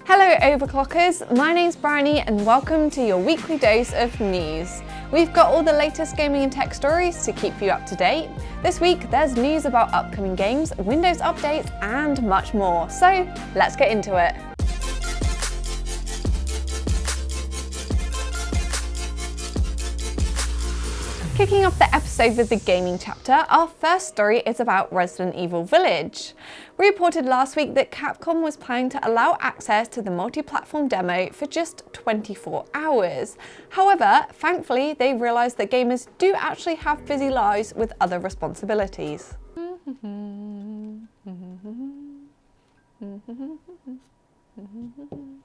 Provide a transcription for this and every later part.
Hello Overclockers, my name's Bryony and welcome to your weekly dose of news. We've got all the latest gaming and tech stories to keep you up to date. This week there's news about upcoming games, Windows updates and much more, so let's get into it. Kicking off the episode with the gaming chapter, our first story is about Resident Evil Village. We reported last week that Capcom was planning to allow access to the multi-platform demo for just 24 hours. However, thankfully, they realised that gamers do actually have busy lives with other responsibilities.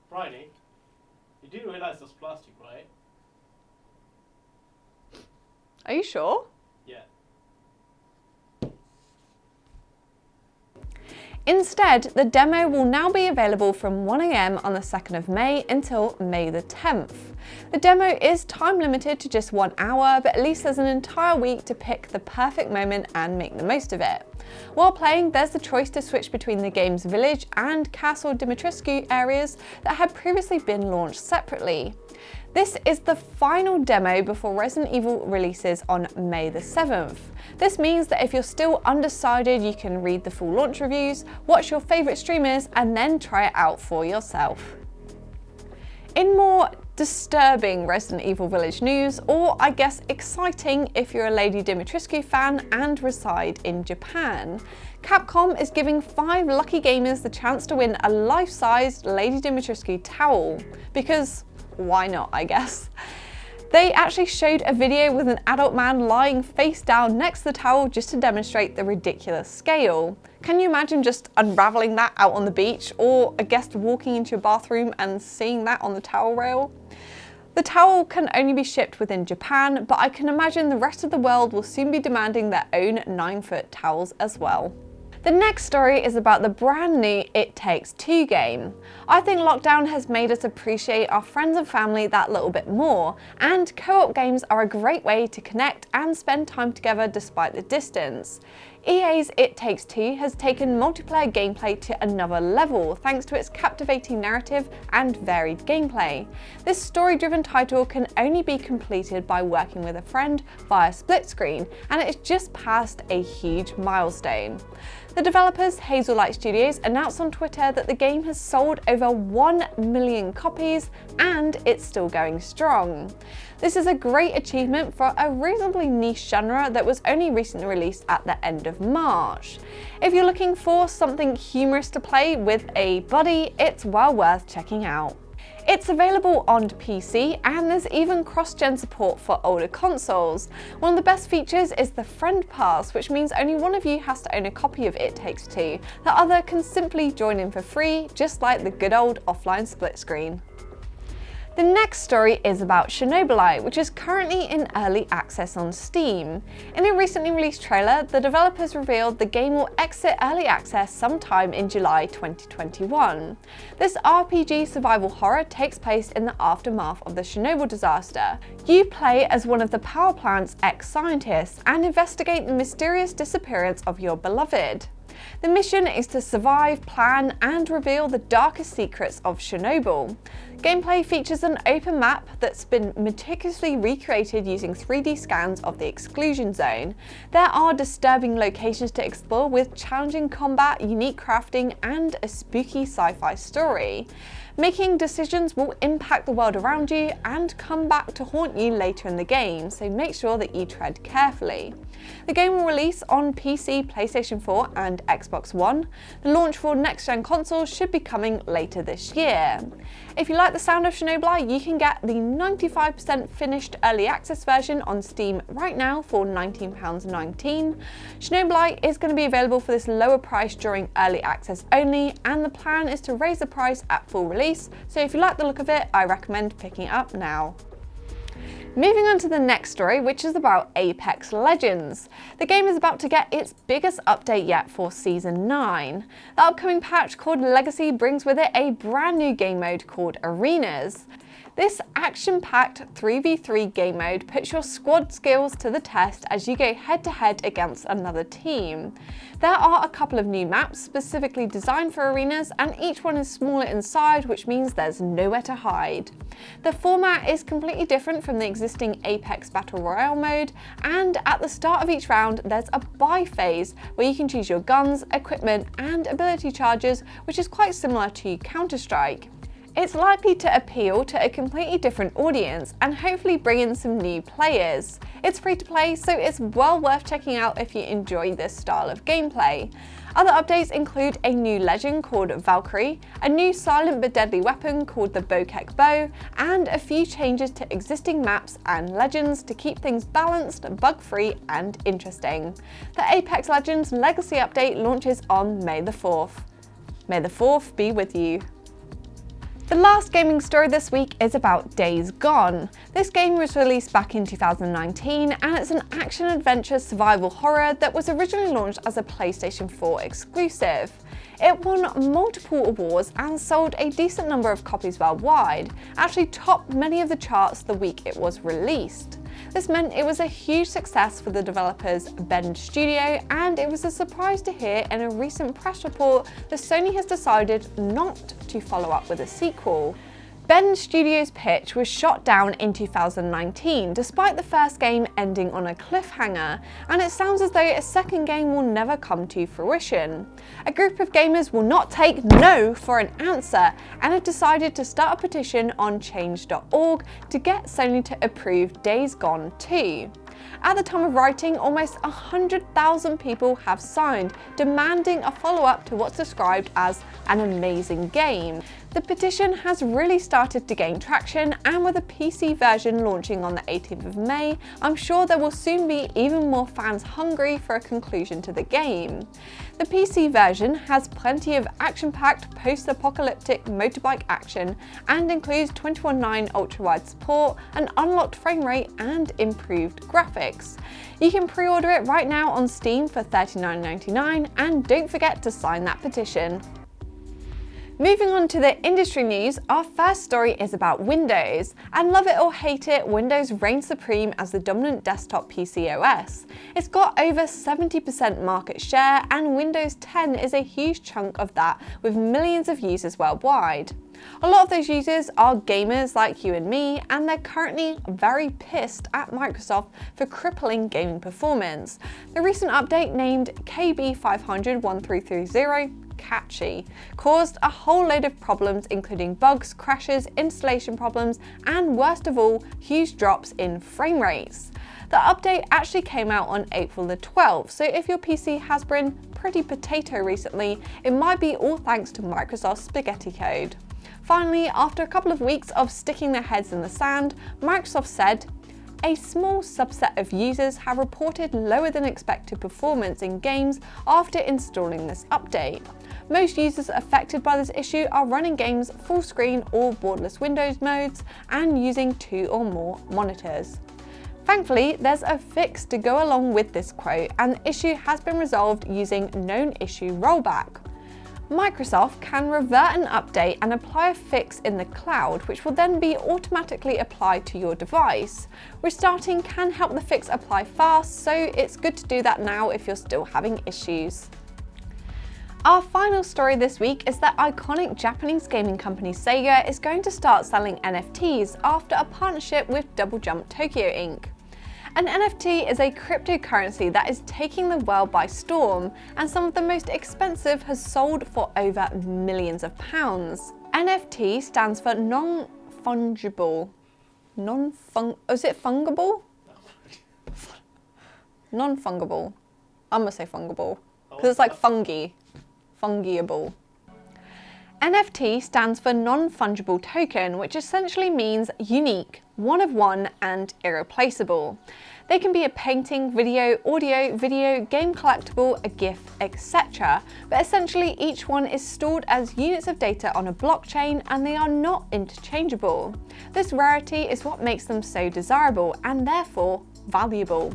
Bryony, you do realise that's plastic, right? Are you sure? Yeah. Instead, the demo will now be available from 1 AM on the 2nd of May until May the 10th. The demo is time limited to just 1 hour, but at least there's an entire week to pick the perfect moment and make the most of it. While playing, there's the choice to switch between the game's Village and Castle Dimitrescu areas that had previously been launched separately. This is the final demo before Resident Evil releases on May the 7th. This means that if you're still undecided, you can read the full launch reviews, watch your favourite streamers, and then try it out for yourself. In more disturbing Resident Evil Village news, or I guess exciting if you're a Lady Dimitrescu fan and reside in Japan, Capcom is giving 5 lucky gamers the chance to win a life-sized Lady Dimitrescu towel, because why not, I guess. They actually showed a video with an adult man lying face down next to the towel just to demonstrate the ridiculous scale. Can you imagine just unraveling that out on the beach, or a guest walking into your bathroom and seeing that on the towel rail? The towel can only be shipped within Japan, but I can imagine the rest of the world will soon be demanding their own 9-foot towels as well. The next story is about the brand new It Takes Two game. I think lockdown has made us appreciate our friends and family that little bit more, and co-op games are a great way to connect and spend time together despite the distance. EA's It Takes Two has taken multiplayer gameplay to another level thanks to its captivating narrative and varied gameplay. This story-driven title can only be completed by working with a friend via split screen, and it's just passed a huge milestone. The developers, Hazelight Studios, announced on Twitter that the game has sold over 1 million copies and it's still going strong. This is a great achievement for a reasonably niche genre that was only recently released at the end of March. If you're looking for something humorous to play with a buddy, it's well worth checking out. It's available on PC and there's even cross-gen support for older consoles. One of the best features is the Friend Pass, which means only one of you has to own a copy of It Takes Two. The other can simply join in for free, just like the good old offline split screen. The next story is about Chernobylite, which is currently in early access on Steam. In a recently released trailer, the developers revealed the game will exit early access sometime in July 2021. This RPG survival horror takes place in the aftermath of the Chernobyl disaster. You play as one of the power plant's ex-scientists and investigate the mysterious disappearance of your beloved. The mission is to survive, plan, and reveal the darkest secrets of Chernobyl. Gameplay features an open map that's been meticulously recreated using 3D scans of the exclusion zone. There are disturbing locations to explore with challenging combat, unique crafting, and a spooky sci-fi story. Making decisions will impact the world around you and come back to haunt you later in the game, so make sure that you tread carefully. The game will release on PC, PlayStation 4 and Xbox One. The launch for next-gen consoles should be coming later this year. If you like the sound of Chernobylite, you can get the 95% finished early access version on Steam right now for £19.19. Chernobylite is going to be available for this lower price during early access only, and the plan is to raise the price at full release, so if you like the look of it, I recommend picking it up now. Moving on to the next story, which is about Apex Legends. The game is about to get its biggest update yet for Season 9. The upcoming patch called Legacy brings with it a brand new game mode called Arenas. This action-packed 3v3 game mode puts your squad skills to the test as you go head-to-head against another team. There are a couple of new maps specifically designed for arenas, and each one is smaller inside, which means there's nowhere to hide. The format is completely different from the existing Apex Battle Royale mode, and at the start of each round there's a buy phase where you can choose your guns, equipment and ability charges, which is quite similar to Counter-Strike. It's likely to appeal to a completely different audience and hopefully bring in some new players. It's free to play, so it's well worth checking out if you enjoy this style of gameplay. Other updates include a new legend called Valkyrie, a new silent but deadly weapon called the Bokek Bow, and a few changes to existing maps and legends to keep things balanced, bug-free and interesting. The Apex Legends Legacy update launches on May the 4th. May the 4th be with you. The last gaming story this week is about Days Gone. This game was released back in 2019 and it's an action-adventure survival horror that was originally launched as a PlayStation 4 exclusive. It won multiple awards and sold a decent number of copies worldwide, actually topped many of the charts the week it was released. This meant it was a huge success for the developers Bend Studio, and it was a surprise to hear in a recent press report that Sony has decided not to follow up with a sequel. Bend Studio's pitch was shot down in 2019, despite the first game ending on a cliffhanger, and it sounds as though a second game will never come to fruition. A group of gamers will not take no for an answer and have decided to start a petition on change.org to get Sony to approve Days Gone 2. At the time of writing, almost 100,000 people have signed, demanding a follow-up to what's described as an amazing game. The petition has really started to gain traction, and with a PC version launching on the 18th of May, I'm sure there will soon be even more fans hungry for a conclusion to the game. The PC version has plenty of action-packed post-apocalyptic motorbike action and includes 21.9 ultra-wide support, an unlocked frame rate and improved graphics. You can pre-order it right now on Steam for $39.99, and don't forget to sign that petition. Moving on to the industry news, our first story is about Windows. And love it or hate it, Windows reigns supreme as the dominant desktop PC OS. It's got over 70% market share, and Windows 10 is a huge chunk of that, with millions of users worldwide. A lot of those users are gamers like you and me, and they're currently very pissed at Microsoft for crippling gaming performance. The recent update, named KB500-1330, catchy, caused a whole load of problems, including bugs, crashes, installation problems, and worst of all, huge drops in frame rates. The update actually came out on April the 12th, so if your PC has been pretty potato recently, it might be all thanks to Microsoft's spaghetti code. Finally, after a couple of weeks of sticking their heads in the sand, Microsoft said, a small subset of users have reported lower than expected performance in games after installing this update. Most users affected by this issue are running games full screen or borderless Windows modes and using 2 or more monitors. Thankfully, there's a fix to go along with this quote, and the issue has been resolved using known issue rollback. Microsoft can revert an update and apply a fix in the cloud, which will then be automatically applied to your device. Restarting can help the fix apply fast, so it's good to do that now if you're still having issues. Our final story this week is that iconic Japanese gaming company SEGA is going to start selling NFTs after a partnership with Double Jump Tokyo Inc. An NFT is a cryptocurrency that is taking the world by storm, and some of the most expensive has sold for over millions of pounds. NFT stands for non-fungible. Is it fungible? Non-fungible. I'm gonna say fungible, because it's like fungi. Fungiable. NFT stands for non-fungible token, which essentially means unique, one of one, and irreplaceable. They can be a painting, video, audio, game collectible, a GIF, etc. But essentially each one is stored as units of data on a blockchain, and they are not interchangeable. This rarity is what makes them so desirable and therefore valuable.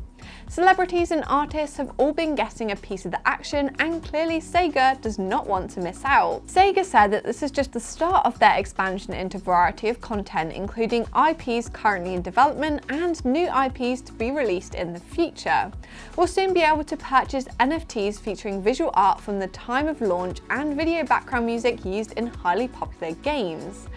Celebrities and artists have all been getting a piece of the action, and clearly SEGA does not want to miss out. SEGA said that this is just the start of their expansion into a variety of content, including IPs currently in development and new IPs to be released in the future. We'll soon be able to purchase NFTs featuring visual art from the time of launch and video background music used in highly popular games.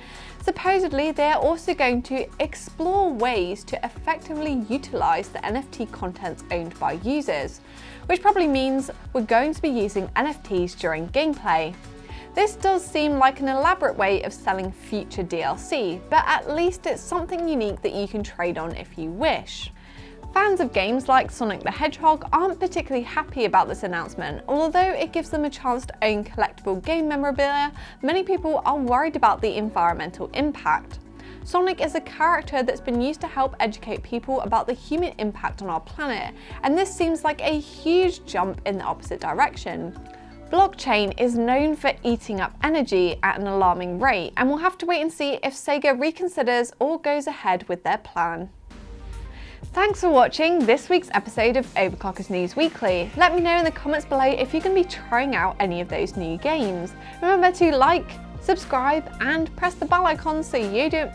Supposedly, they are also going to explore ways to effectively utilise the NFT contents owned by users, which probably means we're going to be using NFTs during gameplay. This does seem like an elaborate way of selling future DLC, but at least it's something unique that you can trade on if you wish. Fans of games like Sonic the Hedgehog aren't particularly happy about this announcement. Although it gives them a chance to own collectible game memorabilia, many people are worried about the environmental impact. Sonic is a character that's been used to help educate people about the human impact on our planet, and this seems like a huge jump in the opposite direction. Blockchain is known for eating up energy at an alarming rate, and we'll have to wait and see if SEGA reconsiders or goes ahead with their plan. Thanks for watching this week's episode of Overclockers News Weekly. Let me know in the comments below if you're going to be trying out any of those new games. Remember to like, subscribe, and press the bell icon so you don't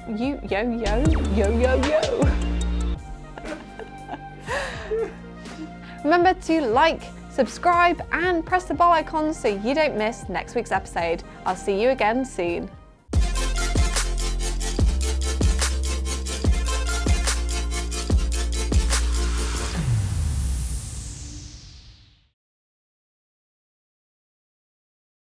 Remember to like, subscribe, and press the bell icon so you don't miss next week's episode. I'll see you again soon.